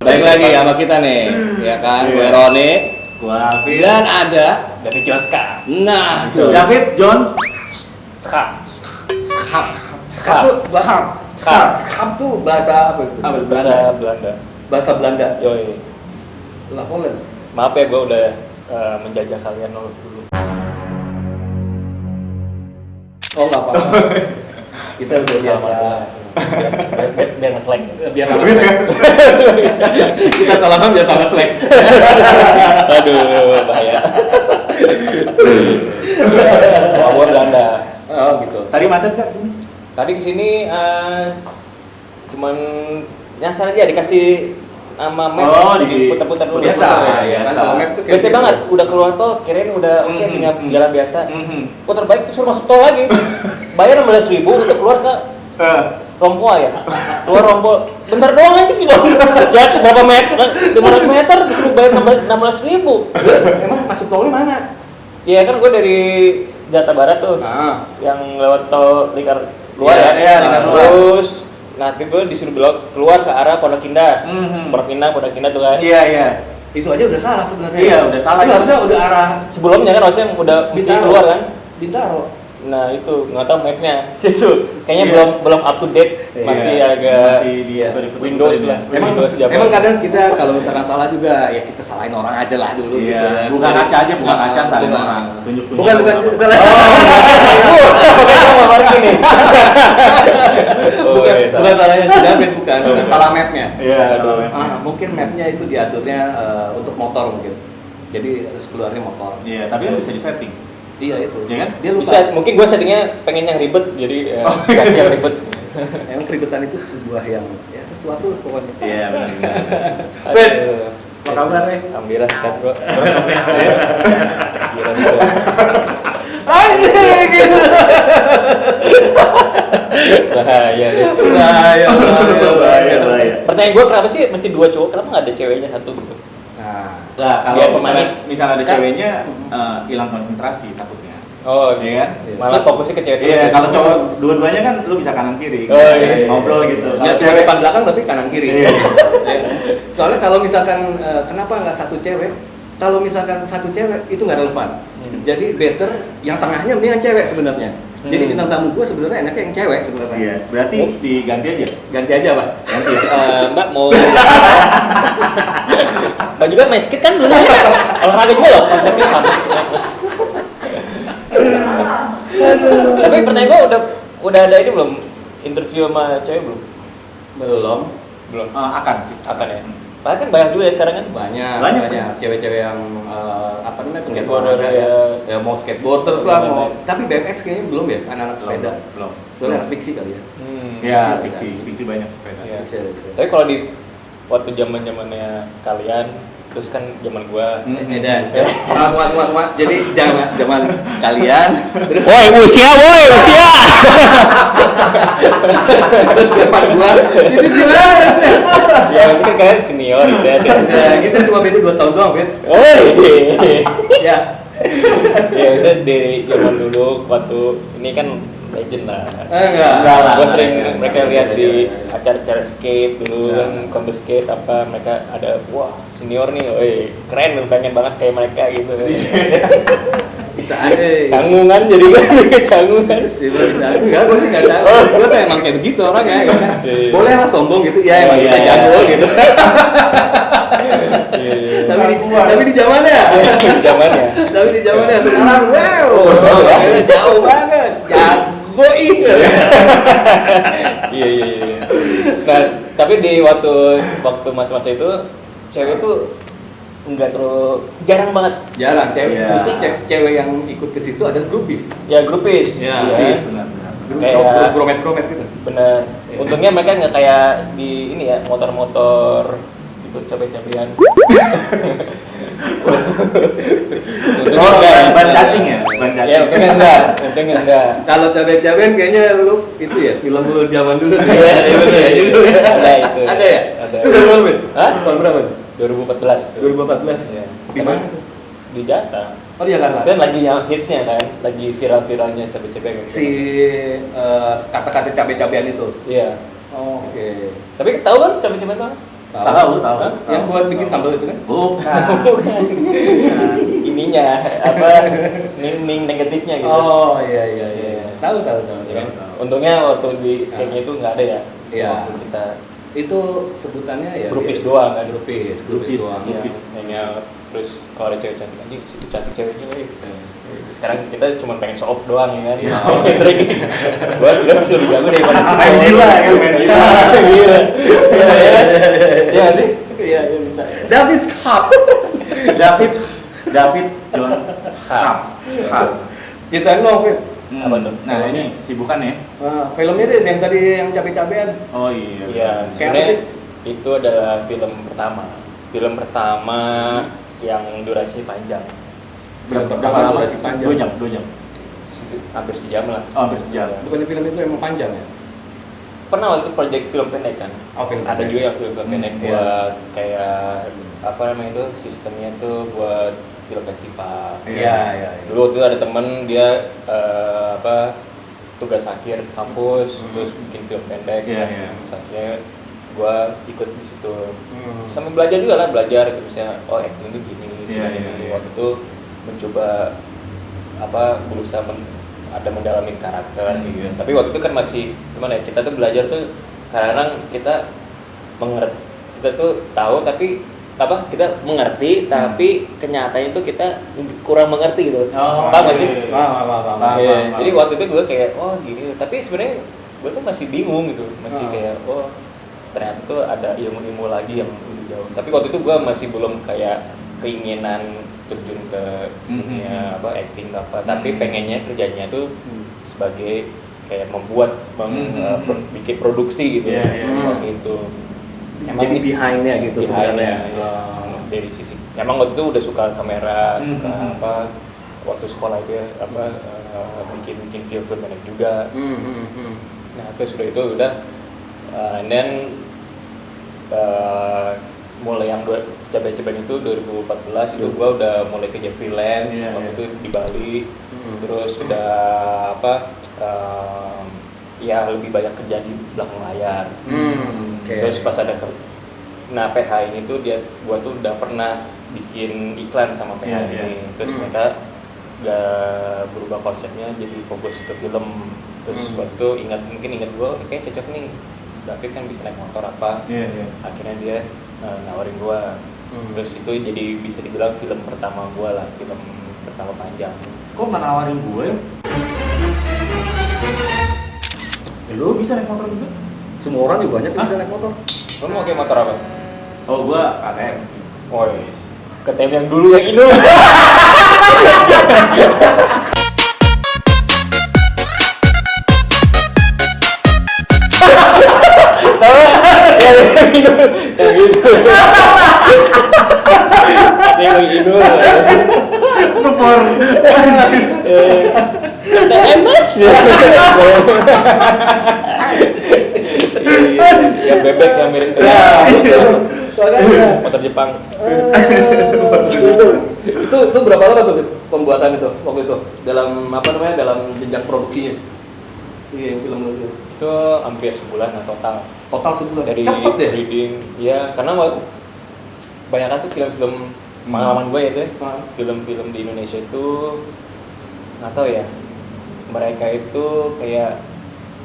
Baik lagi sama kita nih, ya kan? Gue Roni, Gua Alvin. dan ada David Joska. nah tuh. David Jones. Skap. Skap tuh bahasa apa itu? Apa? Bahasa Belanda. Bahasa Belanda. Yoi. Lah Holland. Maaf ya, gue udah menjajah kalian dulu. Oh nggak apa-apa. Kita udah biasa. Biar nggak selek. Biar sama slack. Kita salaman biar sama slack. Aduh, bahaya. Gue Belanda. Oh gitu. Tadi macet nggak sini? Tadi kesini cuman nyasar aja dikasih nama map, Oh, di- putar-putar dulu. Biasa ya kan Biasa. kalau map tuh kayak Bete gitu. banget, udah keluar tol, kirain udah oke tinggal jalan biasa. Putar balik suruh masuk tol lagi. Bayar 16.000 untuk keluar ke Rompoa ya. Keluar Rompoa. Bentar doang aja sih, Bang. Ya berapa meter? 500 meter disuruh bayar 16.000. Emang masuk tolnya mana? Iya kan gue dari Jakarta Barat tuh. Ah. Yang lewat tol Lingkar luar Iya, ya. iya, Lingkar luar. Terus nanti gue disuruh belok keluar ke arah Pondok Indah. Pondok Indah tuh kan. Iya, iya. Itu aja udah salah sebenarnya. Iya, udah salah. Itu harusnya udah arah Sebelumnya kan harusnya udah mesti Bintaro. keluar kan. Bintaro. Nah itu nggak tahu mapnya situ kayaknya Iya. belum up to date, masih Iya. agak Masih di Windows lah. Windows zaman. Emang kadang kita kalau misalkan salah juga ya kita salahin orang aja lah dulu. Iya, gitu ya. buka kaca aja, buka kaca saling Bukan. orang. Tunjuk-tunjuk. Bukan salah. Mau pergi nih. bukan salahnya si David bukan salah mapnya. Iya, Aduh. Mungkin mapnya itu diaturnya untuk motor mungkin. Jadi harus keluarnya motor. Iya, tapi kan bisa disetting. Iya itu. Iya kan? Dia lupa. Bisa, mungkin gue settingnya pengen yang ribet, jadi kasih yang ribet. Emang keribetan itu sebuah yang ya sesuatu lah pokoknya. Iya, benar. Aduh. Apa kabar, Rey? Alhamdulillah sehat bro. Gila bro. Anjing gitu. Bahaya deh. Bahaya. Pertanyaan gue kenapa sih mesti 2 cowok, kenapa nggak ada ceweknya 1 gitu? Nah, Lah, Biar kalau pemanis. misalnya ada Kan- ceweknya hilang konsentrasi takutnya. Oh Iya kan? Malah fokusnya ke cewek terus. Iya, ya? kalau cowok dua-duanya kan lu bisa kanan kiri. Oh, iya. Ngobrol gitu. ya Kalau cewek depan belakang tapi kanan kiri. Iya. Ya. Soalnya kalau misalkan kenapa nggak satu cewek? Kalau misalkan satu cewek itu nggak relevan. Jadi better yang tengahnya mendingan cewek sebenarnya. Jadi bintang tamu gue sebenarnya enaknya yang cewek sebenarnya. Iya, berarti diganti aja. Ganti aja Pak. Ganti ya. Mbak mau Mbak juga main skate kan dulu ya? Olahraga juga loh konsepnya sama. Tapi pertanyaan gue udah ada ini belum? Interview sama cewek belum? Belum. Belum. Akan sih. Akan ya? Padahal kan banyak juga ya sekarang kan? Banyak Banyak. cewek-cewek yang apa namanya Skateboarder, skateboarder ya. ya mau skateboarders lah Iya, mau iya. tapi BMX kayaknya belum ya anak-anak sepeda Belum. soalnya anak fiksi kali ya Ya, Fiksi. fiksi banyak sepeda. Iya. Fiksi ada juga. Tapi kalau di waktu zamannya kalian, terus kan zaman gua. Dan muat jadi zaman kalian terus Woi usia. terus depan gua itu gimana Ya maksudnya kan kalian senior gitu ya. ya kita cuma beda 2 tahun doang Bet Woi. ya Ya maksudnya di zaman dulu waktu ini kan legend lah. enggak lah. Gue sering Iya, mereka iya, lihat iya, di iya. acara-acara skate dulu Iya. kan, kontes skate apa mereka ada wah senior nih, woi keren, pengen banget kayak mereka gitu. bisa aja Canggungan jadi kan canggungan. sih gua bisa enggak gua sih enggak tahu gua tuh emang kayak begitu orangnya ya kan Iya. boleh lah sombong gitu ya emang Iya, kita iya, jago iya. gitu tapi di zamannya Zamannya. tapi di zamannya sekarang wow Oh, kayaknya jauh banget jago Iya. Nah, tapi di waktu masa-masa itu cewek tuh enggak terlalu jarang banget. jarang cewek Iya. terus sih cewek yang ikut ke situ adalah grupis Ya grupis. Iya, ya. Benar. Kayak- gromet gitu Bener. Untungnya mereka nggak kayak di ini ya motor-motor itu cabai-cabean. Untungnya enggak. Ban cacing ya? Ban cacing. Ya untungnya enggak. Untungnya enggak. kalau cabai-cabean kayaknya lu itu ya film lu zaman dulu tuh Iya, ya bener ya judulnya Ada itu. ada ya Ada. itu tahun berapa Ben? Hah? tahun berapa 2014 itu. 2014 Iya. di mana tuh Di Jakarta. oh di Jakarta Kan lagi yang hitsnya kan, lagi viral-viralnya cabai-cabean. si kata-kata cabai-cabean itu Iya. oh, oke Tapi tahu kan cabai-cabean apa? Tahu. Yang buat bikin sambal itu kan? Bukan. Ininya apa ning negatifnya gitu. Oh iya. Tahu. Ya kan? Untungnya waktu di sketch-nya itu nggak ada ya. Iya. Waktu kita Itu sebutannya ya grupis doang kan. Grupis doang. Iya, hanya terus kalau ada cewek cantik aja, situ cantik ceweknya. Sekarang kita cuma pengen show off doang ya kan. Trik. Gua udah bisa lebih jago daripada Main gila ya, main gila. Gila. Iya. Iya sih. Iya bisa. David Scott. David John Scott. Ceritain dong, Fit. Apa tuh? Nah ini sibukan ya. Filmnya deh yang tadi yang cabe-cabean. Oh iya. Iya, Kayak apa sebenarnya sih? itu adalah film pertama. Film pertama yang durasi panjang. Berapa lama lama sih panjang? 2 jam. Hampir sejam lah. Oh, hampir sejam. Bukannya film itu emang panjang ya? Pernah waktu itu project film pendek kan? Oh, film Ada pendek. juga yang film pendek Iya. buat kayak apa namanya itu sistemnya tuh buat film festival. Iya. Dulu tuh ada temen dia tugas akhir kampus terus bikin film pendek. Iya. Terus akhirnya gua ikut di situ. Sambil belajar juga lah, belajar gitu misalnya acting tuh gini. Iya. Waktu itu mencoba berusaha ada mendalamin karakter gitu. Tapi waktu itu kan masih gimana ya, kita tuh belajar tuh kadang kita tuh tahu tapi kita mengerti tapi kenyataannya itu kita kurang mengerti gitu. Oh, Paham nggak sih? iya. Paham. Iya, jadi waktu itu gue kayak gini, tapi sebenarnya gue tuh masih bingung gitu, masih kayak ternyata tuh ada ilmu-ilmu lagi yang lebih jauh. Tapi waktu itu gue masih belum kayak keinginan terjun ke dunia acting tapi pengennya kerjanya tuh sebagai kayak membuat bikin produksi gitu. Gitu. Emang jadi behind-nya gitu sebenarnya. Dari sisi emang waktu itu udah suka kamera, suka waktu sekolah itu ya bikin film banyak juga. Nah terus udah itu and then mulai yang coba-cobain itu 2014 itu gua udah mulai kerja freelance waktu itu di Bali. Terus udah ya lebih banyak kerja di belakang layar. Terus pas ada PH ini tuh gua tuh udah pernah bikin iklan sama PH ini. Terus mereka gak berubah konsepnya jadi fokus ke film. Terus waktu itu ingat gua kayak cocok nih, David kan bisa naik motor apa. Akhirnya dia nawarin gua. Terus itu jadi bisa dibilang film pertama gua lah, film pertama panjang. Kok nggak nawarin gue ya? Lu bisa naik motor juga? Semua orang juga banyak yang bisa naik motor. Lo mau kayak motor apa? Oh, gua KTM sih. Oh yes. KTM yang dulu yang ini. Yang itu. Yang itu. Ngebor. KTM mas. Yang bebek yang mirip motor Jepang. Itu berapa lama tuh pembuatan itu waktu itu dalam jejak produksinya si film itu? Itu hampir sebulan total. Total sebulan. Dari Cepet deh. reading, ya karena banyak tuh film-film pengalaman gue itu, film-film di Indonesia itu nggak tahu ya, mereka itu kayak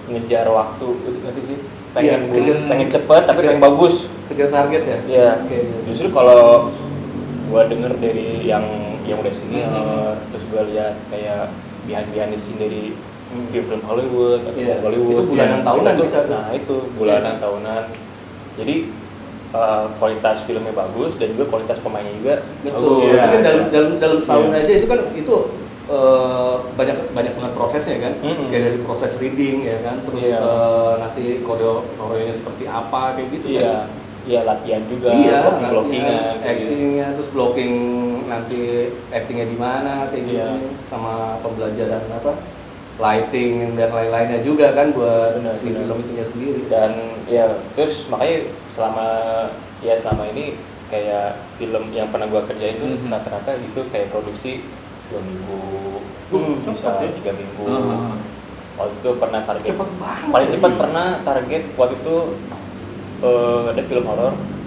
ngejar waktu, ngerti sih? Pengen cepet tapi pengen bagus. Kejar target ya? Iya. Okay. Justru kalau gue denger dari yang udah senior, terus gue lihat kayak behind the scene dari film Hollywood atau Hollywood. Itu bulanan tahunan itu, bisa tuh. Nah itu bulanan tahunan. Jadi kualitas filmnya bagus dan juga kualitas pemainnya juga. Betul. Kan dalam setahun aja itu kan banyak banget prosesnya kan. Kayak dari proses reading ya kan, terus nanti koreonya seperti apa kayak gitu kan. Iya, latihan juga, blockingan, actingnya, terus blocking nanti actingnya di mana kayak gitu, sama pembelajaran lighting dan lain-lainnya juga kan buat si film itunya sendiri. Dan terus makanya selama ini kayak film yang pernah gua kerjain itu rata-rata gitu kayak produksi 2 minggu, bisa 3 minggu. Waktu itu pernah target Cepet banget. paling cepat pernah target waktu itu ada film horor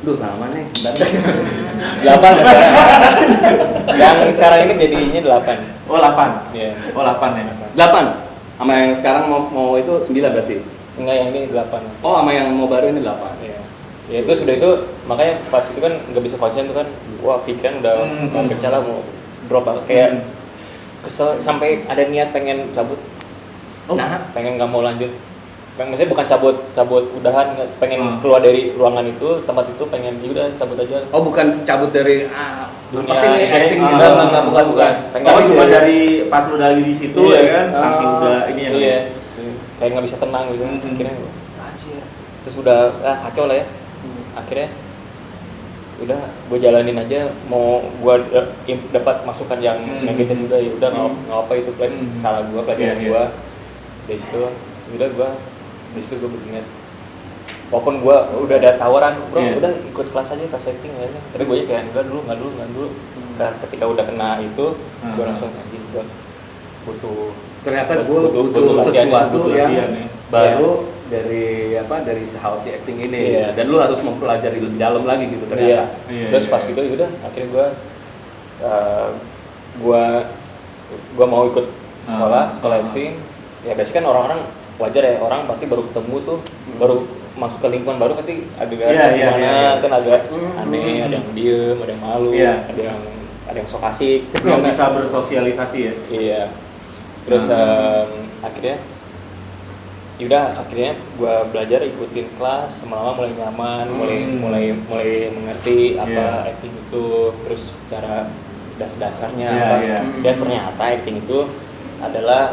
Duh, lama nih. Bentar. 8 yang sekarang ini jadinya 8. Oh 8. Iya. Oh 8 ya. 8. Sama yang sekarang mau itu 9 berarti. Enggak, yang ini 8. Oh, sama yang mau baru ini 8. Iya. Ya itu sudah itu, makanya pas itu kan nggak bisa konsen tuh kan, wah pikiran udah mau pecah lah, mau drop banget, kayak kesel sampai ada niat pengen cabut. Nah, Pengen nggak mau lanjut. Maksudnya bukan cabut udahan, pengen keluar dari ruangan itu, tempat itu, pengen udah cabut aja. oh bukan cabut dari Dunia apa sih ini ini. acting gitu. Enggak, bukan. Oh cuma dari pas lu lagi di situ Iya. ya kan, saking udah ini ya. Iya. Kayak nggak bisa tenang gitu. Akhirnya anjir. Terus udah kacau lah ya. Akhirnya udah gue jalanin aja, mau gue dapat masukan yang negatif juga, ya udah nggak apa itu plan salah gue, pelajaran gue. Dari situ gue berniat, walaupun gue udah ada tawaran, bro udah ikut kelas aja, kelas acting ya, tapi gue kayak enggak dulu. Ketika udah kena itu, gue langsung anjing, gue butuh. Ternyata gue butuh sesuatu yang ya. baru dari hal si acting ini. Iya. Dan lu harus mempelajari lebih dalam lagi gitu ternyata. Iya, Terus iya, pas iya. gitu yaudah akhirnya gue mau ikut sekolah acting. Ya biasanya kan orang-orang wajar ya, orang pasti baru ketemu tuh, baru masuk ke lingkungan baru pasti agak gimana, kan agak aneh, ada yang diem, ada yang malu, ada yang sok asik, Belum bisa bersosialisasi ya. iya. Terus akhirnya yaudah akhirnya gue belajar ikutin kelas, lama-lama mulai nyaman, mulai mengerti apa acting itu, terus cara dasarnya apa. Dan ternyata acting itu adalah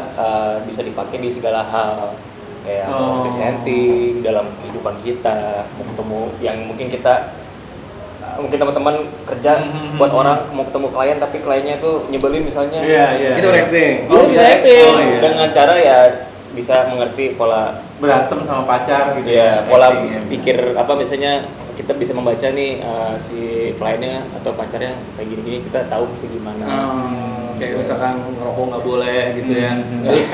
bisa dipakai di segala hal, kayak presenting dalam kehidupan kita, mau ketemu yang mungkin mungkin teman-teman kerja buat orang mau ketemu klien tapi kliennya itu nyebelin misalnya, Itu acting. bisa acting dengan cara ya bisa mengerti pola berantem sama pacar gitu pola acting, ya, pikir apa misalnya kita bisa membaca nih si kliennya atau pacarnya kayak gini kita tahu mesti gimana. Kayak misalkan ngerokok nggak boleh gitu ya. Terus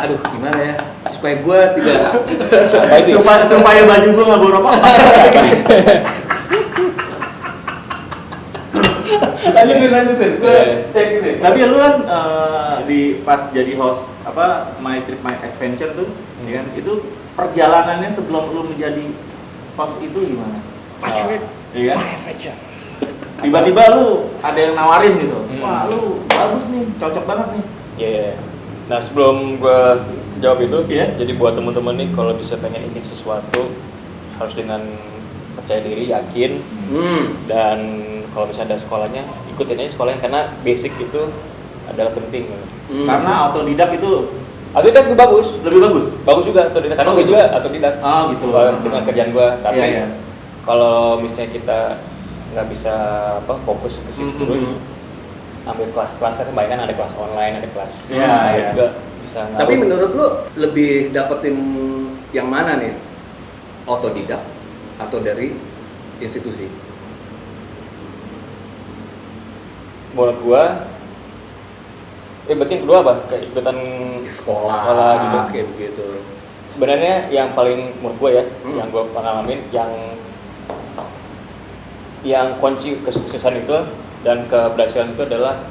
aduh gimana ya supaya gue tidak supaya baju gua nggak bau rokok. lanjutin. Cek gitu. Tapi lu kan di pas jadi host apa My Trip My Adventure tuh, ya kan? Itu perjalanannya sebelum lu menjadi host itu gimana? Iya kan? Tiba-tiba lu ada yang nawarin gitu. Wah, lu bagus nih, cocok banget nih. Iya. Nah, sebelum gua jawab itu, Iya. jadi buat teman-teman nih kalau bisa pengen ingin sesuatu harus dengan percaya diri, yakin, dan kalau misalnya ada sekolahnya, ikutin aja sekolahnya karena basic itu adalah penting. Karena autodidak itu Autodidak gue bagus, lebih bagus. bagus juga autodidak karena gue gitu? juga autodidak. Gitu. Dengan kerjaan gue, tapi Iya. kalau misalnya kita nggak bisa fokus ke situ terus ambil kelas-kelas kan banyak kan ada kelas online, ada kelas juga bisa ngaruh. Tapi menurut lu lebih dapetin yang mana nih? Otodidak atau dari institusi? Menurut gua berarti yang kedua apa? Kayak ikutan sekolah gitu. Kayak begitu. Sebenarnya yang paling menurut gua yang gua pengalamin yang kunci kesuksesan itu dan keberhasilan itu adalah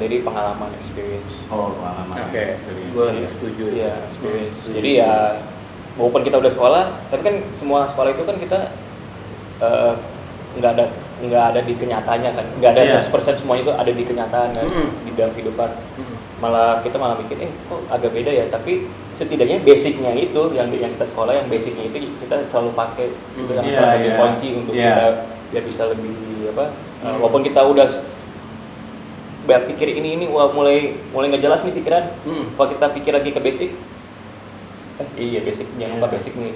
dari pengalaman, experience. Pengalaman. Oke. Experience. Gua setuju. Iya, experience. Jadi ya walaupun kita udah sekolah, tapi kan semua sekolah itu kan kita nggak ada di kenyataannya kan, nggak ada 100% semuanya itu ada di kenyataan kan, di dalam kehidupan. Malah kita malah mikir kok agak beda ya, tapi setidaknya basicnya itu yang kita sekolah, yang basicnya itu kita selalu pakai, itu yang salah satu kunci untuk kita biar bisa lebih walaupun kita udah pikir ini mulai nggak jelas nih pikiran, kalau kita pikir lagi ke basic, basic, jangan lupa basic nih,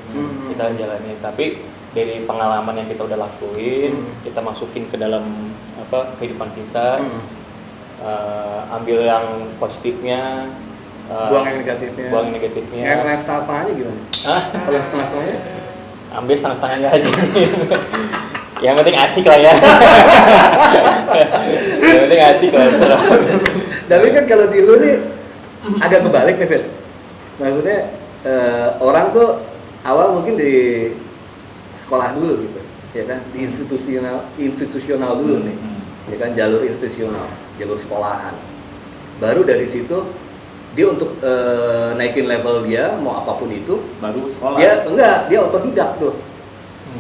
kita jalanin. Tapi dari pengalaman yang kita udah lakuin, kita masukin ke dalam kehidupan kita, ambil yang positifnya, buang yang negatifnya. Yang setengah-setengahnya gimana? Kalau setengah-setengahnya? Ambil setengah-setengahnya aja. Yang penting asik lah ya. Yang penting asik lah. Tapi kan kalau di lu nih agak kebalik nih, Fit. Maksudnya orang tuh awal mungkin di sekolah dulu gitu, ya kan, di institusional dulu nih, ya kan, jalur institusional, jalur sekolahan. Baru dari situ dia untuk naikin level dia mau apapun itu, baru sekolah. Dia otodidak tuh,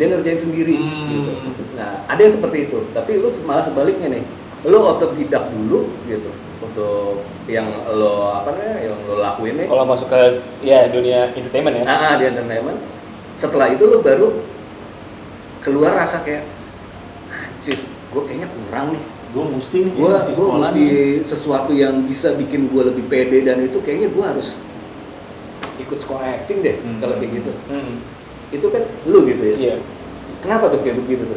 dia ngerjain sendiri gitu. Nah ada yang seperti itu, tapi lu malah sebaliknya nih, lu otodidak dulu gitu untuk yang lo lakuin nih. Kalau masuk ke dunia entertainment ya. Di entertainment. Setelah itu lo baru keluar rasa kayak anjir, gue kayaknya kurang nih. Gue mesti sesuatu yang bisa bikin gue lebih pede, dan itu kayaknya gue harus ikut sekolah acting deh kalau kayak gitu. Itu kan lu gitu ya. Iya. Kenapa tuh kayak begitu tuh?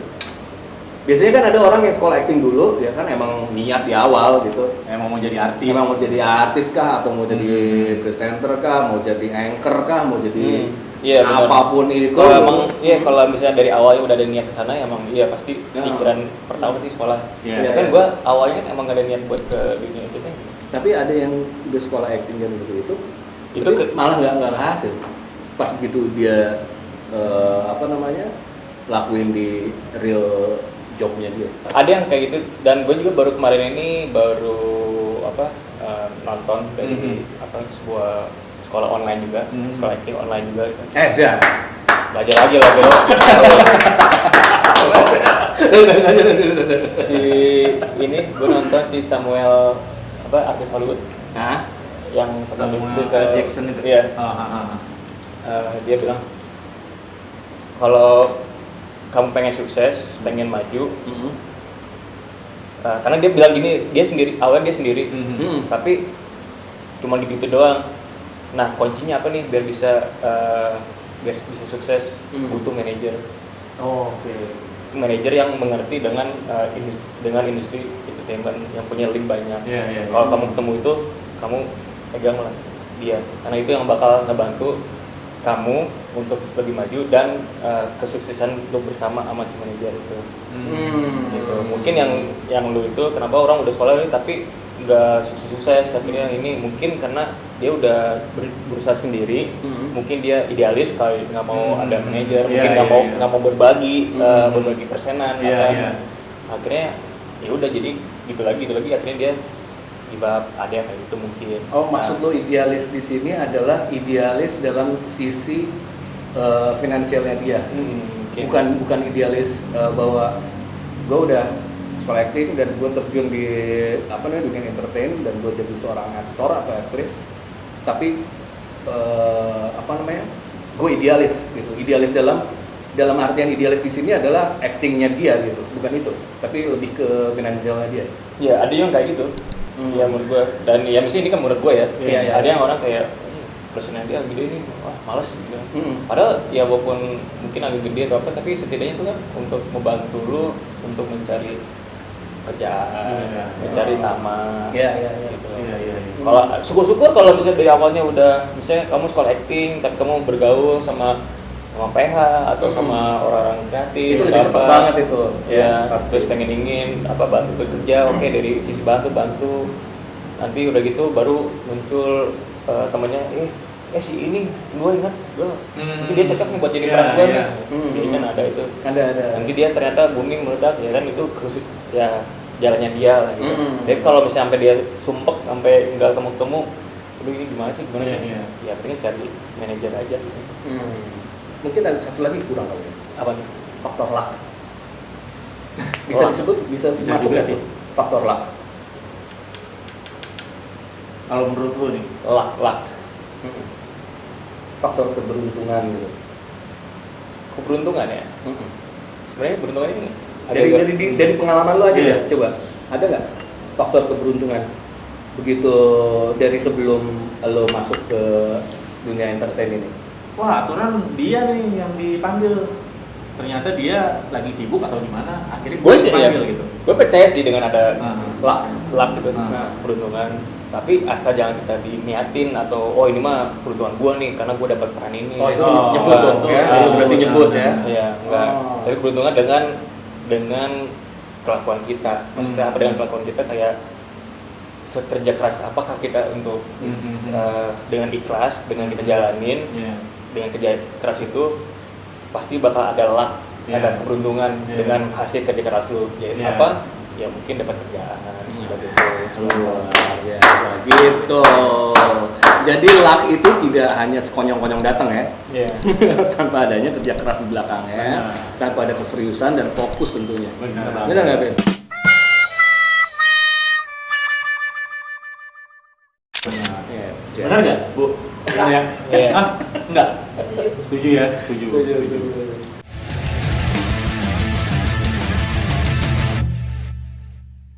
Biasanya kan ada orang yang sekolah acting dulu, ya kan, emang niat di awal gitu. Emang mau jadi artis. Emang mau jadi artis kah, atau mau jadi presenter kah, mau jadi anchor kah, mau jadi apapun itu. Kalau kalau misalnya dari awalnya udah ada niat ke sana, emang pasti pikiran pertama pasti sekolah. Kan gua awalnya kan emang gak ada niat buat ke dunia itu kan. Tapi ada yang udah sekolah acting dan itu malah nggak berhasil. Pas begitu dia lakuin di real jobnya dia. Ada yang kayak gitu, dan gue juga baru kemarin ini nonton dari sebuah sekolah online juga, sekolah acting online juga gitu. Belajar lagi lah bro. Gue nonton si Samuel artis Hollywood. yang satu Samuel Jackson itu. Iya. Dia bilang kalau kamu pengen sukses, pengen maju, karena dia bilang gini, dia sendiri, awalnya dia sendiri, tapi cuma gitu doang. Nah kuncinya apa nih biar bisa sukses? Butuh manajer. Oke. Manajer yang mengerti dengan industri entertainment, yang punya link banyak. Kalau kamu ketemu itu, kamu pegang lah dia, karena itu yang bakal ngebantu kamu untuk lebih maju dan kesuksesan lu bersama sama si manajer itu. Gitu. Mungkin yang lu itu kenapa orang udah sekolah ini tapi nggak sukses akhirnya ini, mungkin karena dia udah berusaha sendiri. Mungkin dia idealis kali, nggak mau ada manajer, mungkin nggak mau berbagi persenan. Akhirnya ya udah jadi gitu lagi akhirnya dia tiba ada yang kayak gitu mungkin. Oh, maksud lo idealis di sini adalah idealis dalam sisi finansialnya dia. Bukan idealis bahwa gue udah sekolah acting dan gue terjun di dunia entertain dan gue jadi seorang aktor atau aktris. Tapi gue idealis gitu. Idealis dalam artian idealis di sini adalah actingnya dia gitu, bukan itu. Tapi lebih ke finansialnya dia. Ya, ada yang kayak gitu. Ya menurut gue, dan ya mesti ini kan menurut gue ya. Ada yang orang kayak persennya dia gede nih, wah males gitu. Padahal ya walaupun mungkin agak gede atau apa, tapi setidaknya itu kan untuk membantu lu untuk mencari kerjaan, mencari nama. Gitu. Kalau syukur-syukur kalau misalnya dari awalnya udah, misalnya kamu sekolah acting tapi kamu bergaul sama PH atau sama orang kreatif, itu lebih cepat banget itu. Ya, terus pengen bantu kerja, oke, dari sisi bantu. Nanti udah gitu baru muncul temannya, si ini gue ingat, mungkin dia cocok nih buat jadi peran gue nih. Jadi kan ada itu. Ada. Nanti dia ternyata booming meledak, ya kan itu ya jalannya dia lah gitu. Tapi kalau misalnya sampai dia sumpek sampai nggak ketemu, aduh ini gimana sih? Ya penting cari manajer aja. Mungkin ada satu lagi kurang kali. Apa nih? Faktor luck. Bisa disebut, bisa masuk nggak sih? Faktor luck. Kalau menurut lu nih? Luck. Faktor keberuntungan gitu. Keberuntungan ya? Sebenarnya keberuntungan ini dari pengalaman lo aja ya, coba. Ada nggak faktor keberuntungan? Begitu dari sebelum lo masuk ke dunia entertain ini? Wah, aturan dia nih yang dipanggil. Ternyata dia lagi sibuk atau gimana, akhirnya gue dipanggil gitu. Gue percaya sih dengan ada luck gitu, Nah. keberuntungan. Tapi asal jangan kita diniatin atau ini mah keberuntungan gue nih karena gue dapat peran ini. Oh, itu nyebut dong ya. Berarti nyebut ya. Iya, enggak. Tapi keberuntungan dengan kelakuan kita. Maksudnya apa dengan kelakuan kita, kayak sekerja keras apakah kita untuk dengan ikhlas, dengan kita jalanin, dengan kerja keras itu pasti bakal ada luck, ada keberuntungan dengan hasil kerja keras lu. Yaitu apa? Ya mungkin dapat kerjaan seperti itu. Luar biasa gitu. Jadi luck itu tidak hanya sekonyong-konyong datang ya. Tanpa adanya kerja keras di belakangnya, tanpa ada keseriusan dan fokus tentunya. Benar nggak, Ben? Benar nggak, Bu? Benar ya? Iya. Enggak. Setuju ya, setuju.